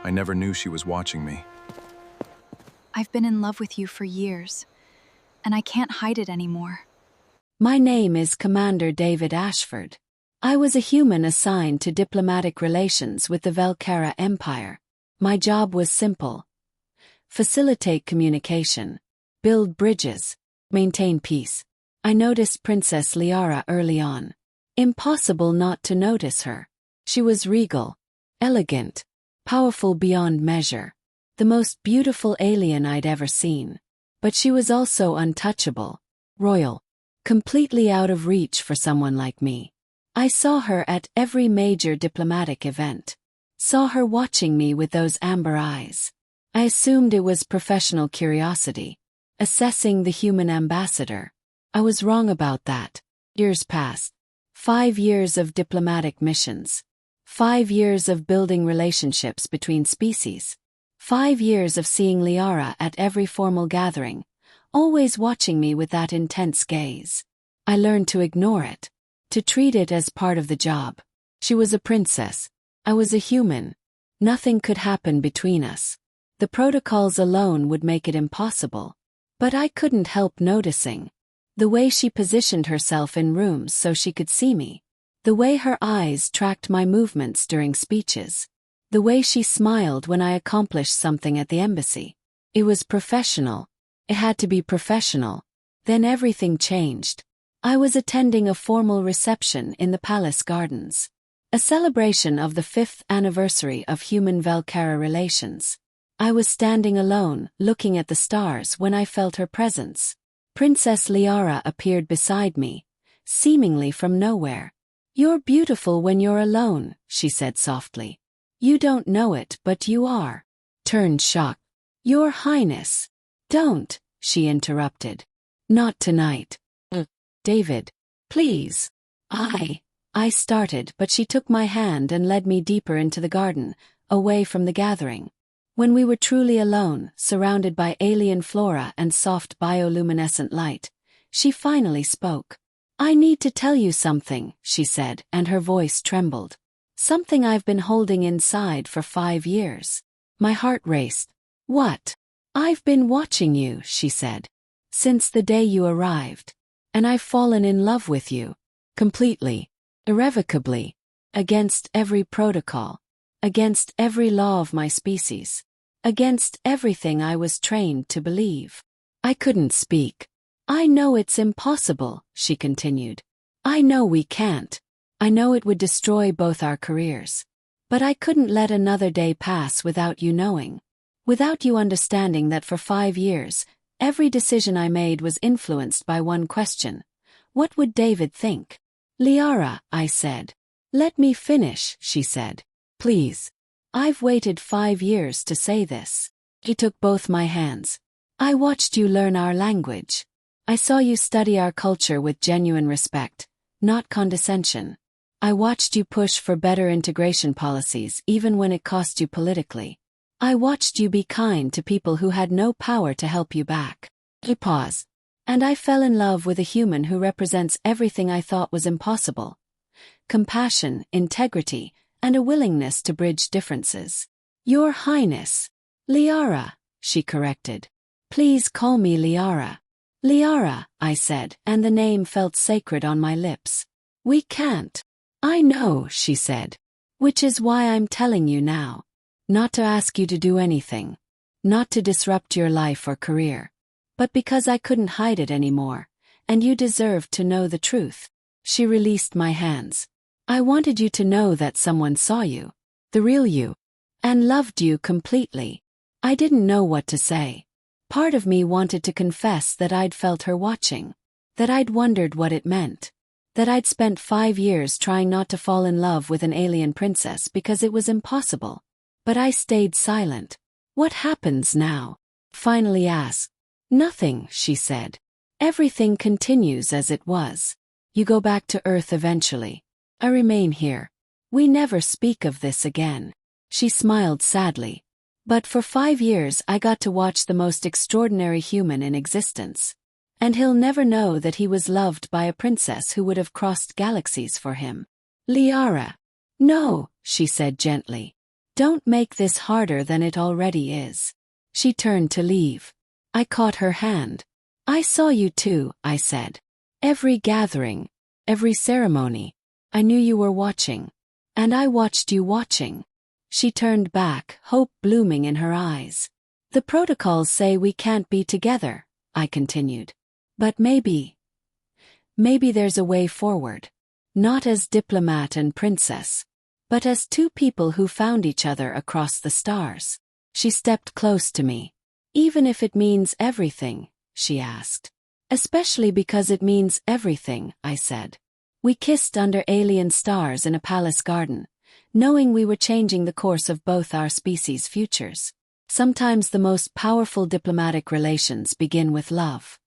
I never knew she was watching me. I've been in love with you for years, and I can't hide it anymore. My name is Commander David Ashford. I was a human assigned to diplomatic relations with the Vel'Karah Empire. My job was simple: facilitate communication, build bridges, maintain peace. I noticed Princess Liara early on. Impossible not to notice her. She was regal, elegant, powerful beyond measure, the most beautiful alien I'd ever seen. But she was also untouchable, royal, completely out of reach for someone like me. I saw her at every major diplomatic event. Saw her watching me with those amber eyes. I assumed it was professional curiosity, assessing the human ambassador. I was wrong about that. Years passed. 5 years of diplomatic missions. 5 years of building relationships between species. 5 years of seeing Liara at every formal gathering, always watching me with that intense gaze. I learned to ignore it, to treat it as part of the job. She was a princess. I was a human. Nothing could happen between us. The protocols alone would make it impossible. But I couldn't help noticing the way she positioned herself in rooms so she could see me, the way her eyes tracked my movements during speeches, the way she smiled when I accomplished something at the embassy. It was professional. It had to be professional. Then everything changed. I was attending a formal reception in the palace gardens, a celebration of the 5th anniversary of human-Vel'Karah relations. I was standing alone, looking at the stars when I felt her presence. Princess Liara appeared beside me, seemingly from nowhere. "You're beautiful when you're alone," she said softly. "You don't know it, but you are." Turned shocked. "Your Highness." "Don't," she interrupted. "Not tonight." "David, please." I started, but she took my hand and led me deeper into the garden, away from the gathering. When we were truly alone, surrounded by alien flora and soft bioluminescent light, she finally spoke. "I need to tell you something," she said, and her voice trembled. "Something I've been holding inside for 5 years." My heart raced. "What?" "I've been watching you," she said, "since the day you arrived. And I've fallen in love with you. Completely. Irrevocably. Against every protocol. Against every law of my species. Against everything I was trained to believe." I couldn't speak. "I know it's impossible," she continued. "I know we can't. I know it would destroy both our careers. But I couldn't let another day pass without you knowing. Without you understanding that for 5 years, every decision I made was influenced by one question. What would David think?" "Liara," I said. "Let me finish," she said. "Please. I've waited 5 years to say this." He took both my hands. "I watched you learn our language. I saw you study our culture with genuine respect, not condescension. I watched you push for better integration policies even when it cost you politically. I watched you be kind to people who had no power to help you back." He paused. "And I fell in love with a human who represents everything I thought was impossible. Compassion, integrity, and a willingness to bridge differences." "Your Highness." "Liara," she corrected. "Please call me Liara." "Liara," I said, and the name felt sacred on my lips. "We can't." "I know," she said. "Which is why I'm telling you now. Not to ask you to do anything. Not to disrupt your life or career. But because I couldn't hide it anymore, and you deserved to know the truth." She released my hands. "I wanted you to know that someone saw you. The real you. And loved you completely." I didn't know what to say. Part of me wanted to confess that I'd felt her watching. That I'd wondered what it meant. That I'd spent 5 years trying not to fall in love with an alien princess because it was impossible. But I stayed silent. "What happens now?" finally asked. "Nothing," she said. "Everything continues as it was. You go back to Earth eventually. I remain here. We never speak of this again." She smiled sadly. "But for 5 years I got to watch the most extraordinary human in existence. And he'll never know that he was loved by a princess who would have crossed galaxies for him." "Liara." "No," she said gently. Don't make this harder than it already is. She turned to leave. I caught her hand. I saw you too, I said. Every gathering, every ceremony. I knew you were watching. And I watched you watching. She turned back, hope blooming in her eyes. The protocols say we can't be together, I continued. But maybe there's a way forward. Not as diplomat and princess, but as two people who found each other across the stars. She stepped close to me. Even if it means everything, she asked. Especially because it means everything, I said. We kissed under alien stars in a palace garden, knowing we were changing the course of both our species' futures. Sometimes the most powerful diplomatic relations begin with love.